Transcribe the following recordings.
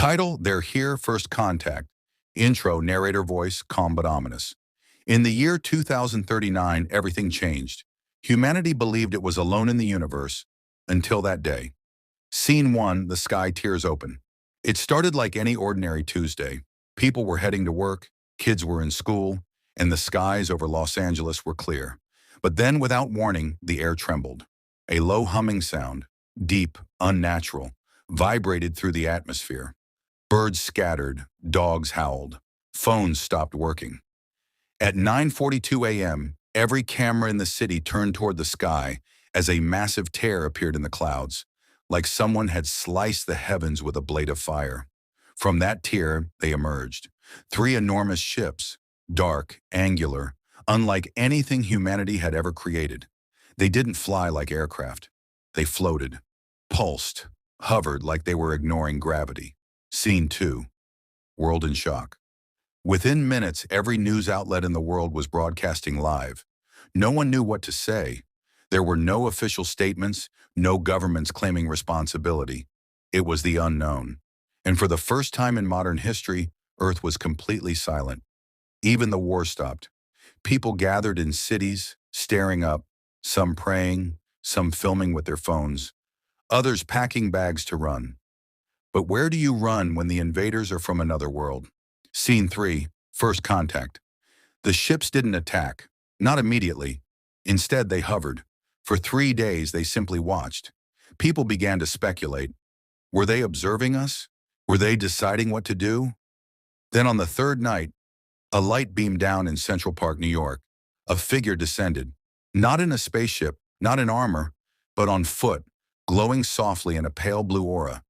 Title, They're Here, First Contact. Intro, narrator voice, calm but ominous. In the year 2039, everything changed. Humanity believed it was alone in the universe until that day. Scene 1, the sky tears open. It started like any ordinary Tuesday. People were heading to work, kids were in school, and the skies over Los Angeles were clear. But then, without warning, the air trembled. A low humming sound, deep, unnatural, vibrated through the atmosphere. Birds scattered, dogs howled, phones stopped working. At 9:42 a.m., every camera in the city turned toward the sky as a massive tear appeared in the clouds, like someone had sliced the heavens with a blade of fire. From that tear, they emerged. Three enormous ships, dark, angular, unlike anything humanity had ever created. They didn't fly like aircraft. They floated, pulsed, hovered like they were ignoring gravity. Scene 2, World in Shock. Within minutes, every news outlet in the world was broadcasting live. No one knew what to say. There were no official statements, no governments claiming responsibility. It was the unknown. And for the first time in modern history, Earth was completely silent. Even the war stopped. People gathered in cities, staring up, some praying, some filming with their phones, others packing bags to run. But where do you run when the invaders are from another world? Scene 3, First Contact. The ships didn't attack, not immediately. Instead, they hovered. For 3 days, they simply watched. People began to speculate. Were they observing us? Were they deciding what to do? Then on the third night, a light beamed down in Central Park, New York. A figure descended, not in a spaceship, not in armor, but on foot, glowing softly in a pale blue aura.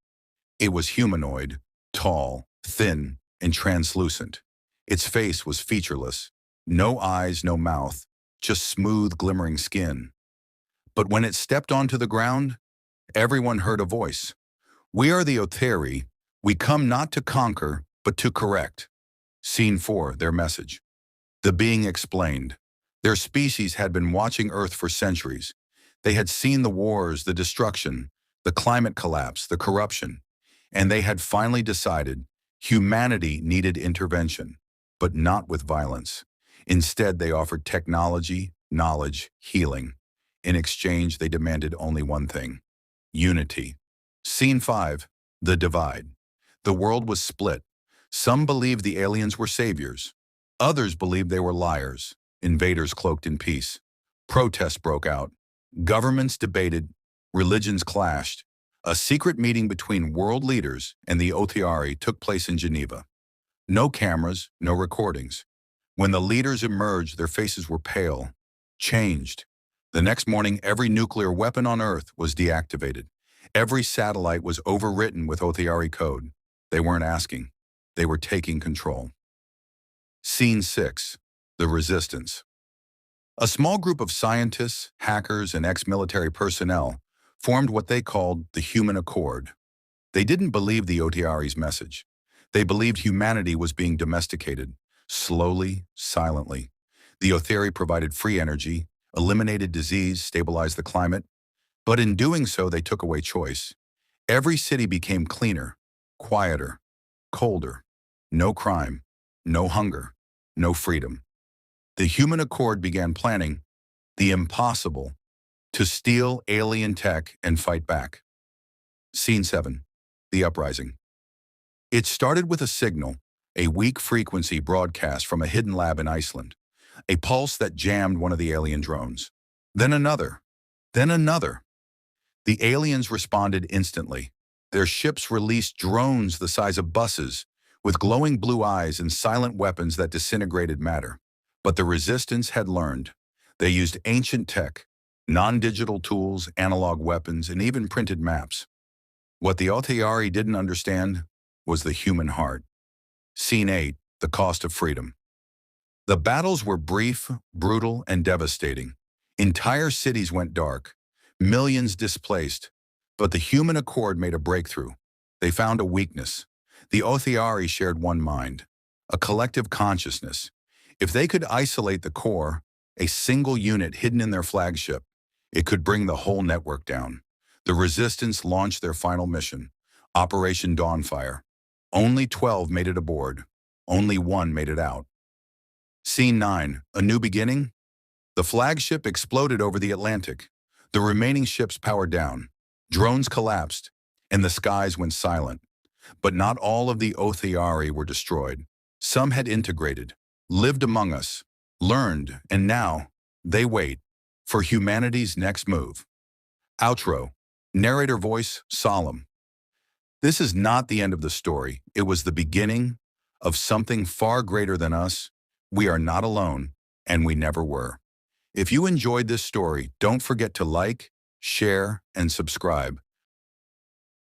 It was humanoid, tall, thin, and translucent. Its face was featureless. No eyes, no mouth, just smooth, glimmering skin. But when it stepped onto the ground, everyone heard a voice. "We are the Otheri. We come not to conquer, but to correct." Scene 4, their message. The being explained. Their species had been watching Earth for centuries. They had seen the wars, the destruction, the climate collapse, the corruption. And they had finally decided humanity needed intervention, but not with violence. Instead, they offered technology, knowledge, healing. In exchange, they demanded only one thing: unity. Scene 5, the divide. The world was split. Some believed the aliens were saviors. Others believed they were liars, invaders cloaked in peace. Protests broke out. Governments debated. Religions clashed. A secret meeting between world leaders and the Otheri took place in Geneva. No cameras, no recordings. When the leaders emerged, their faces were pale, changed. The next morning, every nuclear weapon on Earth was deactivated. Every satellite was overwritten with Otheri code. They weren't asking. They were taking control. Scene 6, the Resistance. A small group of scientists, hackers, and ex-military personnel formed what they called the Human Accord. They didn't believe the Otheri's message. They believed humanity was being domesticated, slowly, silently. The Otheri provided free energy, eliminated disease, stabilized the climate. But in doing so, they took away choice. Every city became cleaner, quieter, colder. No crime, no hunger, no freedom. The Human Accord began planning the impossible: to steal alien tech and fight back. Scene 7, the Uprising. It started with a signal, a weak frequency broadcast from a hidden lab in Iceland, a pulse that jammed one of the alien drones. Then another, then another. The aliens responded instantly. Their ships released drones the size of buses, with glowing blue eyes and silent weapons that disintegrated matter. But the resistance had learned. They used ancient tech, non-digital tools, analog weapons, and even printed maps. What the Otheri didn't understand was the human heart. Scene 8, the Cost of Freedom. The battles were brief, brutal, and devastating. Entire cities went dark, millions displaced. But the Human Accord made a breakthrough. They found a weakness. The Otheri shared one mind, a collective consciousness. If they could isolate the core, a single unit hidden in their flagship, it could bring the whole network down. The resistance launched their final mission, Operation Dawnfire. Only 12 made it aboard. Only one made it out. Scene 9, A New Beginning. The flagship exploded over the Atlantic. The remaining ships powered down. Drones collapsed, and the skies went silent. But not all of the Othiari were destroyed. Some had integrated, lived among us, learned, and now they wait for humanity's next move. Outro. Narrator voice, solemn. This is not the end of the story. It was the beginning of something far greater than us. We are not alone, and we never were. If you enjoyed this story, don't forget to like, share, and subscribe.